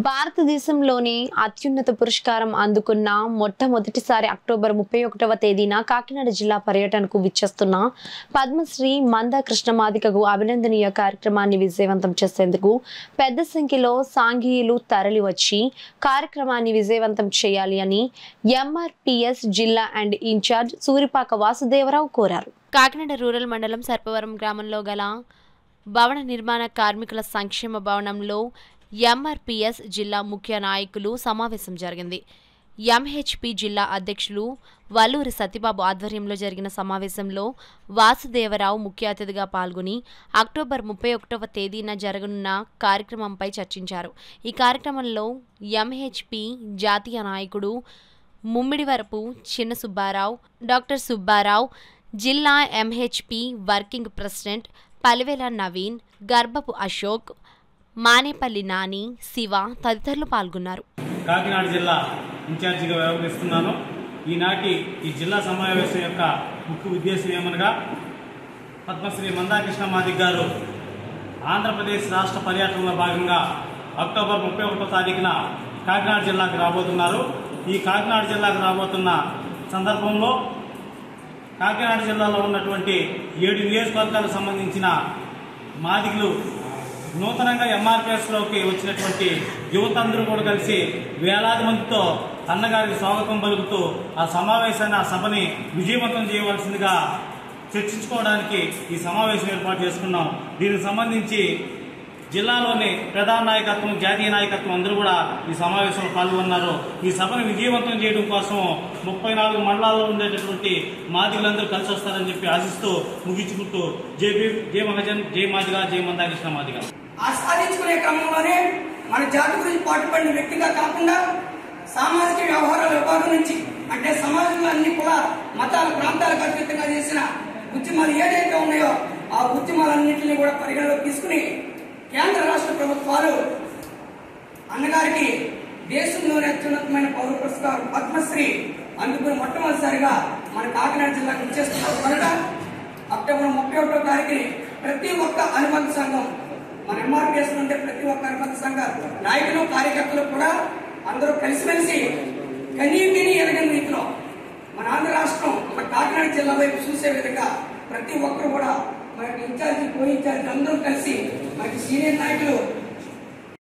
భారతదేశంలోని అత్యున్నత పురస్కారం అందుకున్న మొట్టమొదటిసారి అక్టోబర్ 31వ తేదీన కాకినాడ జిల్లా పర్యటనకు విచ్చేస్తున్న పద్మశ్రీ మందా కృష్ణమాదికకు అభినందనీయ కార్యక్రమాన్ని విజయవంతం చేసేందుకు పెద్ద సంఖ్యలో సాంఘికులు తరలివచ్చి కార్యక్రమాన్ని విజయవంతం చేయాలి అని ఎంఆర్పీఎస్ జిల్లా అండ్ ఇన్ఛార్జ్ సూరిపాక వాసుదేవరావు కోరారు. కాకినాడ రూరల్ మండలం సర్పవరం గ్రామంలో గల భవన నిర్మాణ కార్మికుల సంక్షేమ భవనంలో ఎంఆర్పీఎస్ జిల్లా ముఖ్య నాయకులు సమావేశం జరిగింది. ఎంహెచ్పి జిల్లా అధ్యక్షులు వల్లూరి సత్యబాబు ఆధ్వర్యంలో జరిగిన సమావేశంలో వాసుదేవరావు ముఖ్య అతిథిగా పాల్గొని అక్టోబర్ 31వ తేదీన జరగనున్న కార్యక్రమంపై చర్చించారు. ఈ కార్యక్రమంలో ఎంహెచ్పి జాతీయ నాయకుడు ముమ్మిడివరపు చిన్న సుబ్బారావు, డాక్టర్ సుబ్బారావు, జిల్లా ఎంహెచ్పి వర్కింగ్ ప్రెసిడెంట్ పలివేల నవీన్, గర్భపు అశోక్, మానేపల్లి నాని, శివ తదితరులు పాల్గొన్నారు. కాకినాడ జిల్లా ఇన్ఛార్జిగా వ్యవహరిస్తున్నాను. ఈనాటి ఈ జిల్లా సమావేశం యొక్క ముఖ్య ఉద్దేశం ఏమనగా పద్మశ్రీ మందా కృష్ణమాదిక్ గారు ఆంధ్రప్రదేశ్ రాష్ట్ర పర్యటనలో భాగంగా అక్టోబర్ 31వ తారీఖున కాకినాడ జిల్లాకు రాబోతున్నారు. ఈ కాకినాడ జిల్లాకు రాబోతున్న సందర్భంలో కాకినాడ జిల్లాలో ఉన్నటువంటి 7 నియోజకవర్గాలకు సంబంధించిన మాదిగలు నూతనంగా ఎంఆర్పీఎస్లోకి వచ్చినటువంటి యువత అందరూ కూడా కలిసి వేలాది మందితో అన్నగారికి స్వాగతం పలుకుతూ ఆ సమావేశాన్ని, ఆ సభని విజయవంతం చేయవలసిందిగా చర్చించుకోవడానికి ఈ సమావేశం ఏర్పాటు చేసుకున్నాం. దీనికి సంబంధించి జిల్లాలోని ప్రధాన నాయకత్వం, జాతీయ నాయకత్వం అందరూ కూడా ఈ సమావేశంలో పాల్గొన్నారు. ఈ సభను విజయవంతం చేయడం కోసం 34 మండలాల్లో ఉండేటటువంటి మాదిగలందరూ కలిసి వస్తారని చెప్పి ఆశిస్తూ ముగించుకుంటూ జై భీమ్, జై మహాజన్, జై మాదిగా, జై మందా కృష్ణ మాదిగా. ఆస్వాదించుకునే క్రమంలోనే మన జాతి గురించి పాటుపడిన వ్యక్తిగా కాకుండా సామాజిక వ్యవహారాల విభాగం నుంచి, అంటే సమాజంలో అన్ని కుల మతాల ప్రాంతాలకు అతీతంగా చేసిన ఉద్యమాలు ఏదైతే ఉన్నాయో ఆ ఉద్యమాలన్నింటినీ కూడా పరిగణలోకి తీసుకుని కేంద్ర రాష్ట్ర ప్రభుత్వాలు అన్నగారికి దేశంలోనే అత్యున్నతమైన పౌర పురస్కారం పద్మశ్రీ అందుకుని మొట్టమొదటిసారిగా మన కాకినాడ జిల్లాకు ఇచ్చేస్తున్నారు కనుక అక్టోబర్ 31వ తారీఖుని ప్రతి ఒక్క అనుబంధ సంఘం, మన ఎంఆర్పీఎస్ నుండి ప్రతి ఒక్క అనుబంధ సంఘ నాయకులు, కార్యకర్తలు కూడా అందరూ కలిసిమెలిసి కనీవిని ఎరగని రీతిలో మన ఆంధ్ర రాష్ట్రం, మన కాకినాడ జిల్లా వైపు చూసే విధంగా ప్రతి ఒక్కరు కూడా మనకి ఇన్ఛార్జి, కో ఇన్ఛార్జి అందరూ కలిసి మనకి సీనియర్ నాయకులు